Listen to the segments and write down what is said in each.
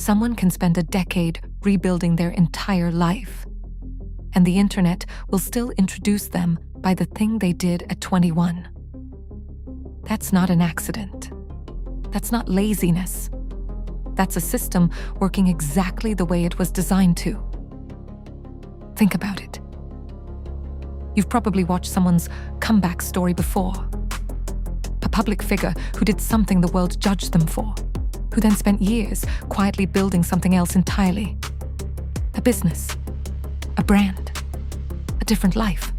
Someone can spend a decade rebuilding their entire life, and the internet will still introduce them by the thing they did at 21. That's not an accident. That's not laziness. That's a system working exactly the way it was designed to. Think about it. You've probably watched someone's comeback story before. A public figure who did something the world judged them for, who then spent years quietly building something else entirely. A business, a brand, a different life.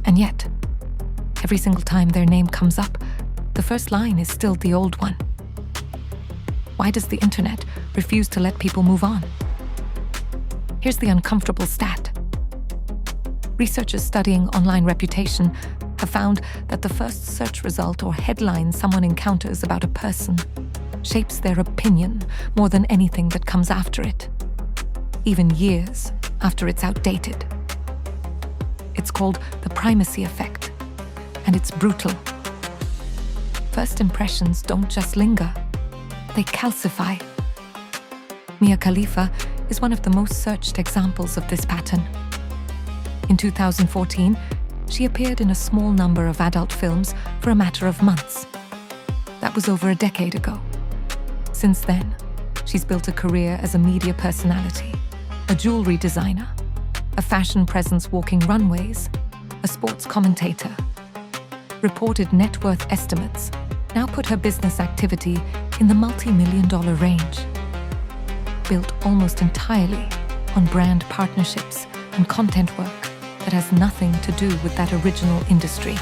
And yet, every single time their name comes up, the first line is still the old one. Why does the internet refuse to let people move on? Here's the uncomfortable stat. Researchers studying online reputation have found that the first search result or headline someone encounters about a person shapes their opinion more than anything that comes after it, even years after it's outdated. It's called the primacy effect, and it's brutal. First impressions don't just linger, they calcify. Mia Khalifa is one of the most searched examples of this pattern. In 2014, she appeared in a small number of adult films for a matter of months. That was over a decade ago. Since then, she's built a career as a media personality, a jewelry designer, a fashion presence walking runways, a sports commentator. Reported net worth estimates now put her business activity in the multi-million-dollar range. Built almost entirely on brand partnerships and content work that has nothing to do with that original industry.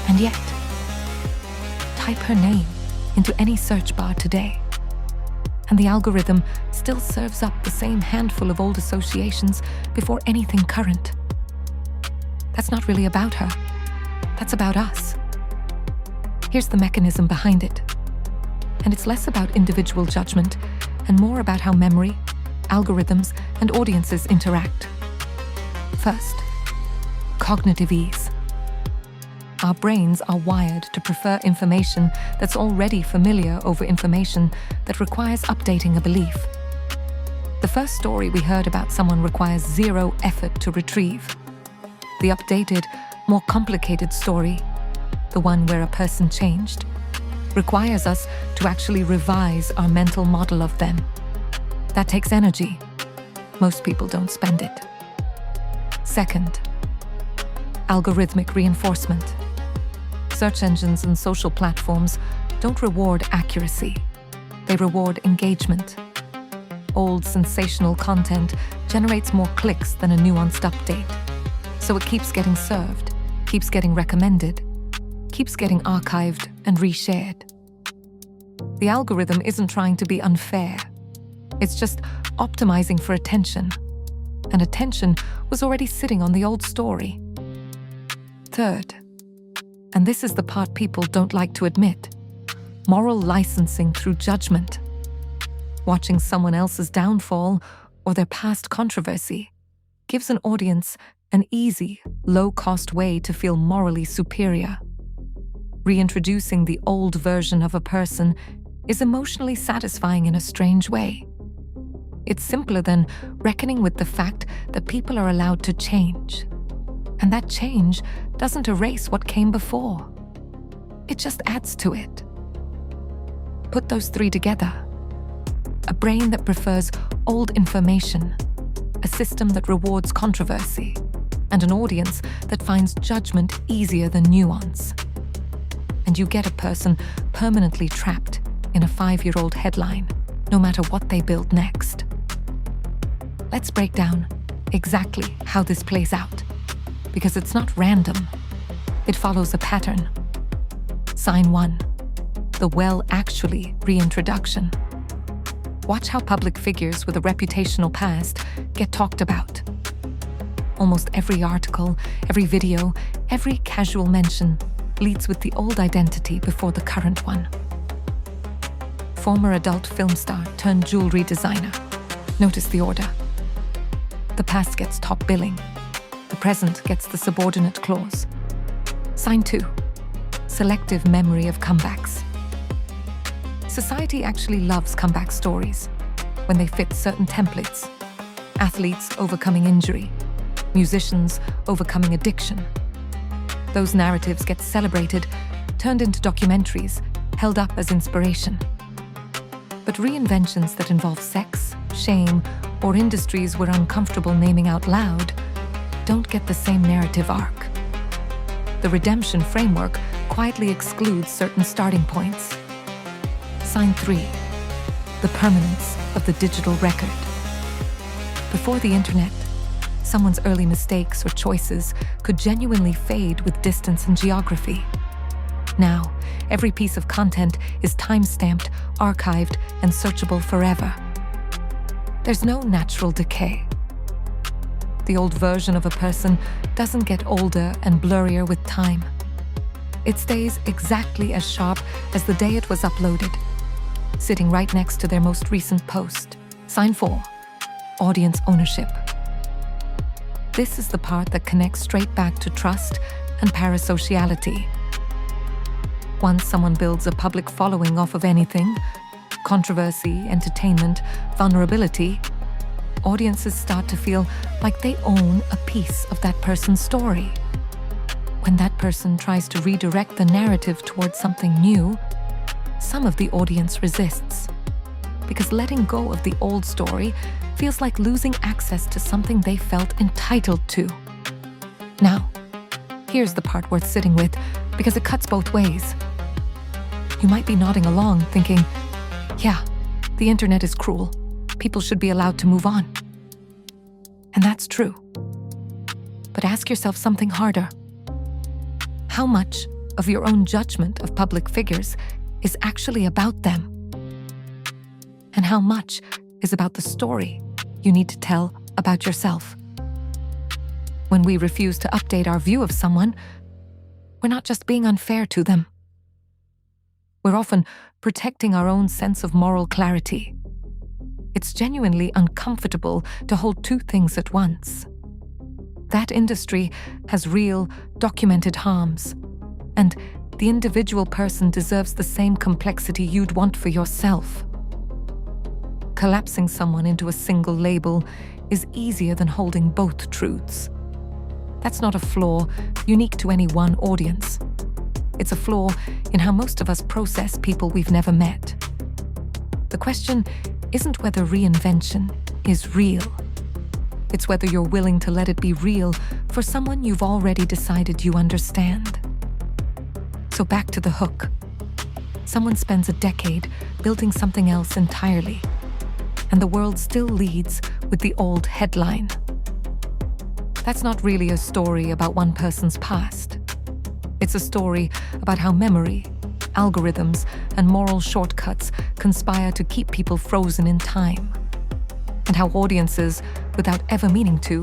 And yet, type her name into any search bar today, and the algorithm still serves up the same handful of old associations before anything current. That's not really about her. That's about us. Here's the mechanism behind it. And it's less about individual judgment and more about how memory, algorithms, and audiences interact. First, cognitive ease. Our brains are wired to prefer information that's already familiar over information that requires updating a belief. The first story we heard about someone requires zero effort to retrieve. The updated, more complicated story, the one where a person changed, requires us to actually revise our mental model of them. That takes energy. Most people don't spend it. Second, algorithmic reinforcement. Search engines and social platforms don't reward accuracy. They reward engagement. Old, sensational content generates more clicks than a nuanced update. So it keeps getting served, keeps getting recommended, keeps getting archived and reshared. The algorithm isn't trying to be unfair. It's just optimizing for attention. And attention was already sitting on the old story. Third, and this is the part people don't like to admit, moral licensing through judgment. Watching someone else's downfall or their past controversy gives an audience an easy, low-cost way to feel morally superior. Reintroducing the old version of a person is emotionally satisfying in a strange way. It's simpler than reckoning with the fact that people are allowed to change. And that change doesn't erase what came before. It just adds to it. Put those three together. A brain that prefers old information, a system that rewards controversy, and an audience that finds judgment easier than nuance. And you get a person permanently trapped in a 5-year-old headline, no matter what they build next. Let's break down exactly how this plays out, because it's not random. It follows a pattern. Sign 1, the well-actually reintroduction. Watch how public figures with a reputational past get talked about. Almost every article, every video, every casual mention leads with the old identity before the current one. Former adult film star turned jewelry designer. Notice the order. The past gets top billing. The present gets the subordinate clause. Sign 2, selective memory of comebacks. Society actually loves comeback stories when they fit certain templates. Athletes overcoming injury, musicians overcoming addiction. Those narratives get celebrated, turned into documentaries, held up as inspiration. But reinventions that involve sex, shame, or industries we're uncomfortable naming out loud don't get the same narrative arc. The redemption framework quietly excludes certain starting points. Sign 3. The permanence of the digital record. Before the internet, someone's early mistakes or choices could genuinely fade with distance and geography. Now, every piece of content is time-stamped, archived, and searchable forever. There's no natural decay. The old version of a person doesn't get older and blurrier with time. It stays exactly as sharp as the day it was uploaded, sitting right next to their most recent post. Sign 4. Audience ownership. This is the part that connects straight back to trust and parasociality. Once someone builds a public following off of anything, controversy, entertainment, vulnerability, audiences start to feel like they own a piece of that person's story. When that person tries to redirect the narrative towards something new, some of the audience resists, because letting go of the old story feels like losing access to something they felt entitled to. Now, here's the part worth sitting with, because it cuts both ways. You might be nodding along thinking, yeah, the internet is cruel. People should be allowed to move on. And that's true. But ask yourself something harder. How much of your own judgment of public figures is actually about them? And how much is about the story you need to tell about yourself? When we refuse to update our view of someone, we're not just being unfair to them. We're often protecting our own sense of moral clarity. It's genuinely uncomfortable to hold two things at once. That industry has real, documented harms, and the individual person deserves the same complexity you'd want for yourself. Collapsing someone into a single label is easier than holding both truths. That's not a flaw unique to any one audience. It's a flaw in how most of us process people we've never met. The question isn't whether reinvention is real. It's whether you're willing to let it be real for someone you've already decided you understand. So back to the hook. Someone spends a decade building something else entirely, and the world still leads with the old headline. That's not really a story about one person's past. It's a story about how memory, algorithms, and moral shortcuts conspire to keep people frozen in time, and how audiences, without ever meaning to,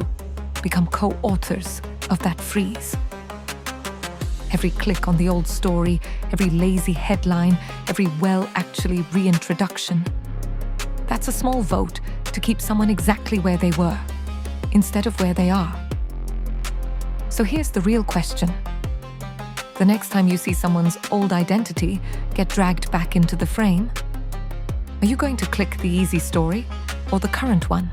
become co-authors of that freeze. Every click on the old story, every lazy headline, every actually reintroduction, that's a small vote to keep someone exactly where they were, instead of where they are. So here's the real question. The next time you see someone's old identity get dragged back into the frame, are you going to click the easy story or the current one?